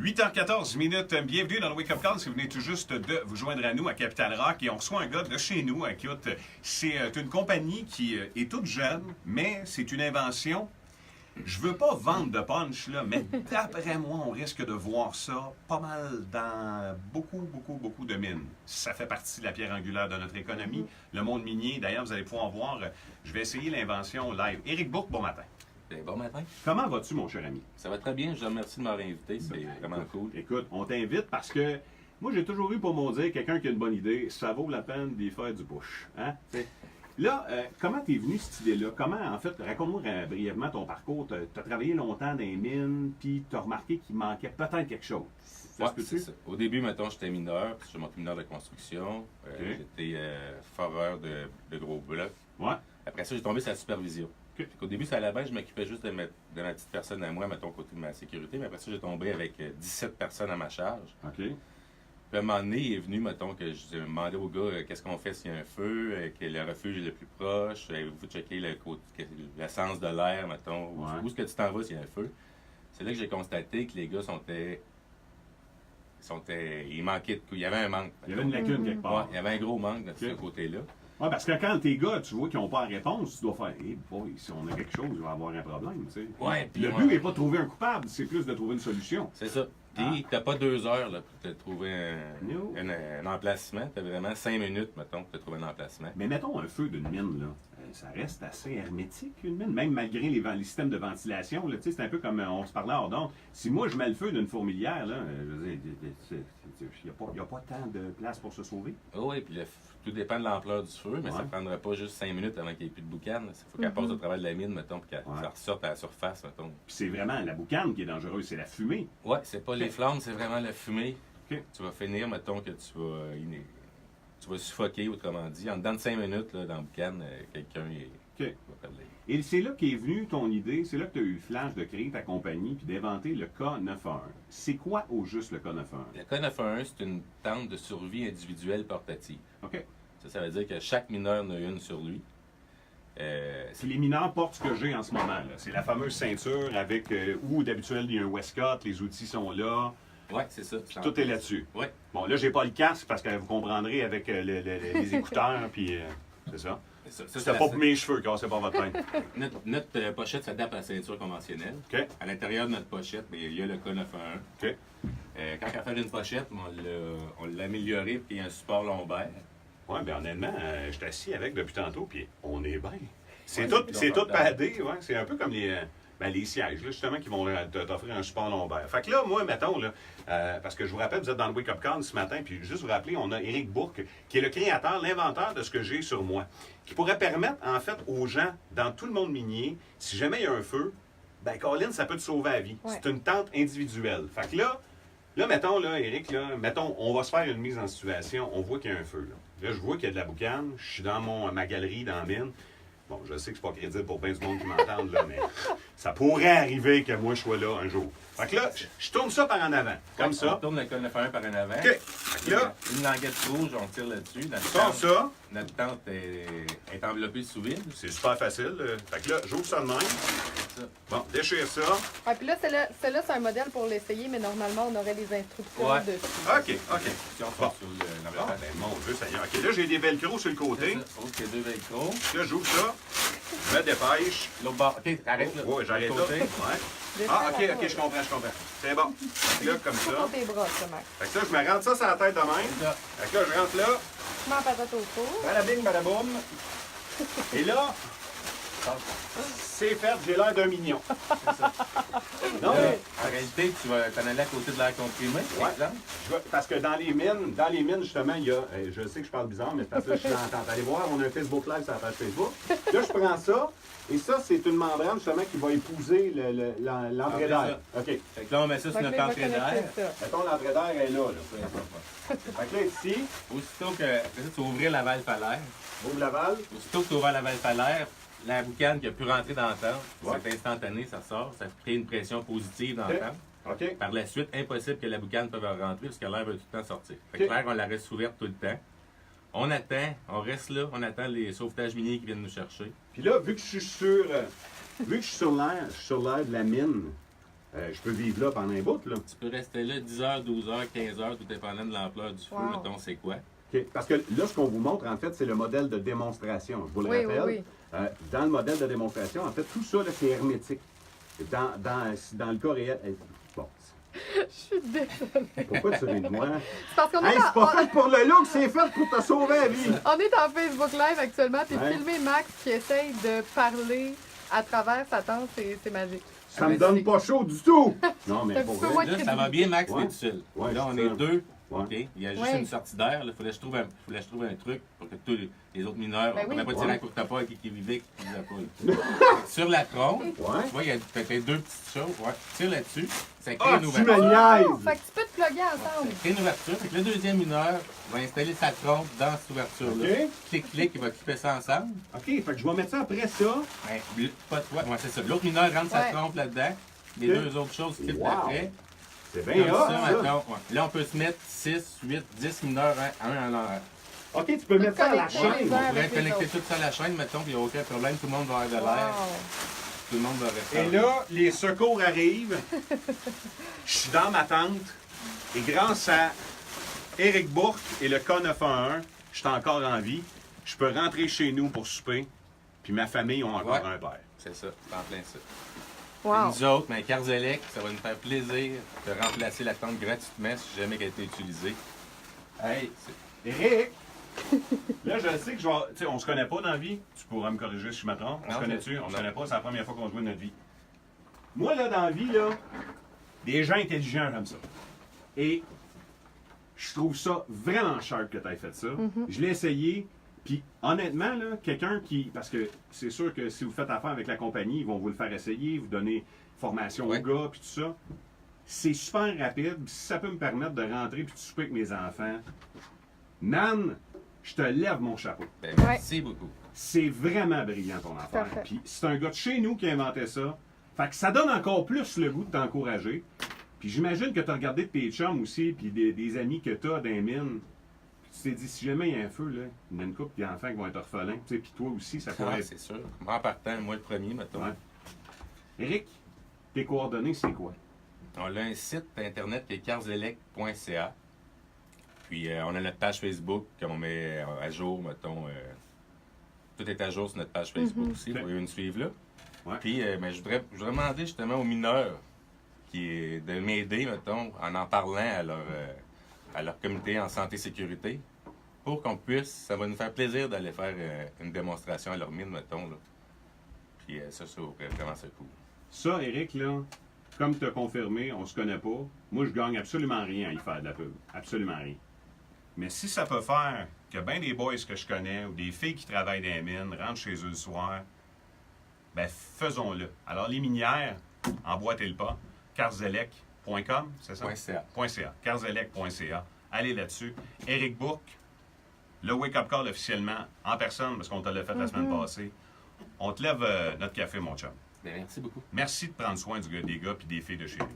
8h14 minutes. Bienvenue dans le Wake Up Call. Si vous venez tout juste de vous joindre à nous à Capital Rock et on reçoit un gars de chez nous. Écoute, c'est une compagnie qui est toute jeune, mais c'est une invention. Je veux pas vendre de punch, là, mais d'après moi, on risque de voir ça pas mal dans beaucoup de mines. Ça fait partie de la pierre angulaire de notre économie, le monde minier. D'ailleurs, vous allez pouvoir voir, je vais essayer l'invention live. Éric Bourque, bon matin. Bon matin. Comment vas-tu, mon cher ami? Ça va très bien. Je te remercie de m'avoir invité. C'est vraiment cool. Écoute, on t'invite parce que moi, j'ai toujours eu pour mon dire, quelqu'un qui a une bonne idée, ça vaut la peine d'y faire du push. Hein? Là, comment t'es venu cette idée-là? Comment, en fait, raconte-moi brièvement ton parcours. T'as travaillé longtemps dans les mines, puis t'as remarqué qu'il manquait peut-être quelque chose. Ouais, c'est ça. Au début, mettons, j'étais mineur, puis je suis monté mineur de construction. J'étais foreur de gros blocs. Ouais. Après ça, j'ai tombé sur la supervision. Au début, ça allait bien, je m'occupais juste de ma petite personne à moi, mettons, côté de ma sécurité. Mais après ça, j'ai tombé avec 17 personnes à ma charge. OK. Puis à un moment donné, il est venu, mettons, que je demandais au gars qu'est-ce qu'on fait s'il y a un feu, que le refuge est le plus proche, vous checker l'essence de l'air, mettons, où est-ce que tu t'en vas s'il y a un feu. C'est là que j'ai constaté que les gars il manquait il y avait un manque. Il y avait une lacune quelque part. Ouais, il y avait un gros manque de ce côté-là. Oui, parce que quand tes gars, tu vois qu'ils n'ont pas la réponse, tu dois faire hey boy, si on a quelque chose, il va y avoir un problème. Tu sais. Ouais, le but n'est pas de trouver un coupable, c'est plus de trouver une solution. C'est ça. Puis, t'as pas 2 heures là, pour te trouver un emplacement. T'as vraiment 5 minutes, mettons, pour te trouver un emplacement. Mais mettons un feu d'une mine, là. Ça reste assez hermétique, une mine, même malgré les systèmes de ventilation. Là, c'est un peu comme on se parlait hors d'onde. Si moi, je mets le feu d'une fourmilière, là, je veux dire, il n'y a pas tant de place pour se sauver. Oh oui, puis tout dépend de l'ampleur du feu, mais ça ne prendra pas juste 5 minutes avant qu'il n'y ait plus de boucane. Il faut qu'elle passe au travers de la mine, mettons, puis qu'elle ressorte à la surface, mettons. Puis c'est vraiment la boucane qui est dangereuse, c'est la fumée. Oui, c'est pas les flammes, c'est vraiment la fumée. Okay. Tu vas finir, mettons, que tu vas suffoquer, autrement dit. En dedans de 5 minutes, là, dans la boucane, quelqu'un va perdre. Et c'est là qu'est venue ton idée, c'est là que tu as eu le flash de créer ta compagnie puis d'inventer le K911. C'est quoi au juste le K911? Le K911, c'est une tente de survie individuelle portative. OK. Ça veut dire que chaque mineur en a une sur lui. Si les mineurs portent ce que j'ai en ce moment, c'est la fameuse ceinture avec où d'habituel il y a un Westcott, les outils sont là. Oui, c'est ça. Puis tout est là-dessus. Oui. Bon, là, j'ai pas le casque parce que vous comprendrez avec les écouteurs, puis c'est ça. C'était pas pour mes cheveux, cassez pas votre tête. Notre pochette s'adapte à la ceinture conventionnelle. OK. À l'intérieur de notre pochette, il y a le K911. OK. Quand on a fait une pochette, on l'a amélioré puis il y a un support lombaire. Oui, bien honnêtement, je suis assis avec depuis tantôt, puis on est bien. C'est tout padé, ouais. C'est un peu comme les sièges, là, justement, qui vont t'offrir un support lombaire. Fait que là, moi, mettons, là, parce que je vous rappelle, vous êtes dans le Wake Up Call ce matin, puis juste vous rappeler, on a Éric Bourque, qui est le créateur, l'inventeur de ce que j'ai sur moi, qui pourrait permettre, en fait, aux gens, dans tout le monde minier, si jamais il y a un feu, ben Colin, ça peut te sauver la vie. Ouais. C'est une tente individuelle. Fait que là, mettons, là, Éric, là, mettons, on va se faire une mise en situation, on voit qu'il y a un feu, là. Là, je vois qu'il y a de la boucane, je suis dans ma galerie, dans la mine. Bon, je sais que c'est pas crédible pour bien du monde qui m'entendent, là, mais ça pourrait arriver que moi, je sois là un jour. Fait que là, je tourne ça par en avant, comme ça. On tourne le K911 par en avant. OK. Fait que là, une languette rouge, on tire là-dessus. Notre tente est enveloppée sous vide. C'est super facile. Fait que là, j'ouvre ça de même. Bon, déchire ça. Ah, puis là, celle-là, c'est un modèle pour l'essayer, mais normalement, on aurait des instructions dessus. OK. Si on passe sur l'enveloppement. Mon Dieu, ça y est. OK, là, j'ai des velcro sur le côté. OK, 2 velcro. Là, j'ouvre ça. Je me dépêche. L'autre bord. OK, arrête là. Oui, j'arrête là. Ouais. OK, je comprends. C'est bon. Fait que là, comme ça. Tes bras, ça, Max. Fait que là, je me rentre ça sur la tête de même. Fait que là, je rentre là. Je mets en patate au four. Balabing, balaboum. Et là, c'est fait, j'ai l'air d'un mignon. C'est ça. Non, mais en réalité, tu vas t'en aller à côté de l'air comprimé, par exemple? Parce que dans les mines, justement, il y a. Je sais que je parle bizarre, mais c'est parce que je suis en train d'aller voir, on a un Facebook Live sur la page Facebook. Là, je prends ça, et ça, c'est une membrane, justement, qui va épouser l'entrée d'air. OK. Fait que là, on met ça sur notre entrée d'air. Mettons, l'entrée d'air est là. Fait que là, ici. Aussitôt que. Après ça, tu vas ouvrir la valve à l'air. Ouvre la valve. Aussitôt que tu ouvres la valve à l'air, la boucane qui a pu rentrer dans la tente, c'est instantané, ça sort, ça crée une pression positive dans la tente. OK. Par la suite, impossible que la boucane puisse rentrer parce que l'air va tout le temps sortir. Fait que l'air, on la reste ouverte tout le temps. On attend, on reste là, on attend les sauvetages miniers qui viennent nous chercher. Puis là, vu que je suis sur l'air de la mine, je peux vivre là pendant un bout, là. Tu peux rester là 10 heures, 12 heures, 15 heures, tout dépendant de l'ampleur du feu, mettons, c'est quoi. OK. Parce que là, ce qu'on vous montre, en fait, c'est le modèle de démonstration. Je vous le rappelle. Oui. Dans le modèle de démonstration, en fait, tout ça, là, c'est hermétique. Dans le cas réel... Bon. Je suis désolée. Pourquoi tu ris de moi? C'est parce qu'on est, C'est pas fait pour le look, c'est fait pour te sauver la vie. on est en Facebook Live actuellement, puis Ouais. filmer Max qui essaye de parler à travers sa tente, c'est magique. Ça me donne pas chaud du tout. Non, mais Un pour petit peu vrai. moins Là, ça va bien, Max, Ouais. t'es tout seul. Ouais, Là, on c'est est ça. deux. Ouais. OK? Il y a juste Ouais. une sortie d'air. Il fallait que je trouve un truc pour que tous les autres mineurs, Ben on oui. ne pas tirer Ouais. à courte part qui vivait, qui vivait pas. Sur la trompe, Ouais. tu vois, il y a peut-être deux petites choses. Ouais. Tire là-dessus. Ça crée Ah, une tu ouverture. me Oh, niaises! fait que tu peux te plugger Ça ensemble. crée une ouverture. Fait que le deuxième mineur va installer sa trompe dans cette ouverture-là. OK. Clic, il va clipper ça ensemble. OK, fait que je vais mettre ça après ça. Ben, pas toi. Ouais, c'est ça. L'autre mineur rentre sa Ouais. trompe là-dedans. Les OK. deux autres choses clippent Wow. après. C'est Comme bien hot, ça, ça. mettons, ouais. Là, on peut se mettre 6, 8, 10 mineurs un à l'heure. OK, tu peux mettre ça à la connecter les chaîne. uns On pourrait avec les connecter autres. tout ça à la chaîne, mettons, puis il n'y a aucun problème. Tout le monde va avoir de l'air. Wow. Tout le monde va rester. Et là, les secours arrivent. Je suis dans ma tente. Et grâce à Éric Bourque et le K911, je suis encore en vie. Je peux rentrer chez nous pour souper. Puis ma famille ont encore Ouais. un père. C'est ça, c'est en plein ça. Wow. Nous autres, mais Carzelec, ça va nous faire plaisir de remplacer la tente gratuitement si jamais elle a été utilisée. Hey, Éric! Là, je sais que je vais. Tu sais, on se connaît pas dans la vie. Tu pourras me corriger si je me trompe. On Non, se connaît-tu? On se non. connaît pas. C'est la première fois qu'on se voit de notre vie. Moi, là, dans la vie, là, des gens intelligents comme ça. Et je trouve ça vraiment sharp que tu aies fait ça. Je l'ai essayé. Puis, honnêtement, là, quelqu'un qui. Parce que c'est sûr que si vous faites affaire avec la compagnie, ils vont vous le faire essayer, vous donner formation Ouais. aux gars, puis tout ça. C'est super rapide. Puis si ça peut me permettre de rentrer puis de souper avec mes enfants, man, je te lève mon chapeau. ben, merci beaucoup. C'est vraiment brillant ton affaire. Parfait. Puis c'est un gars de chez nous qui a inventé ça. Fait que ça donne encore plus le goût de t'encourager. Puis j'imagine que tu as regardé de tes chums aussi, puis des amis que tu as dans les mines. Puis tu t'es dit, si jamais il y a un feu, là, il y a une couple d'enfants qui vont être orphelins. Tu sais, puis toi aussi, ça pourrait Ah, être. c'est sûr. En partant, moi le premier, mettons. Ouais. Éric, tes coordonnées, c'est quoi? On a un site internet qui est carzelec.ca. Puis on a notre page Facebook qu'on met à jour, mettons. Tout est à jour sur notre page Facebook aussi. Vous pouvez nous suivre là. Ouais. Puis mais je voudrais demander justement aux mineurs de m'aider, mettons, en parlant à leur comité en santé et sécurité, pour qu'on puisse, ça va nous faire plaisir d'aller faire une démonstration à leur mine, mettons. Là. Puis ça va vraiment ça cool. Ça, Éric, là, comme tu as confirmé, on se connaît pas. Moi, je gagne absolument rien à y faire de la pub. Absolument rien. Mais si ça peut faire que bien des boys que je connais ou des filles qui travaillent dans les mines rentrent chez eux le soir, ben faisons-le. Alors, les minières, emboîtez le pas. Carzelec.com, c'est ça? .ca. Carzelec.ca. Allez là-dessus. Éric Bourque, le Wake Up Call officiellement, en personne, parce qu'on te l'a fait la semaine passée. On te lève notre café, mon chum. Bien, merci beaucoup. Merci de prendre soin des gars et des filles de chez nous.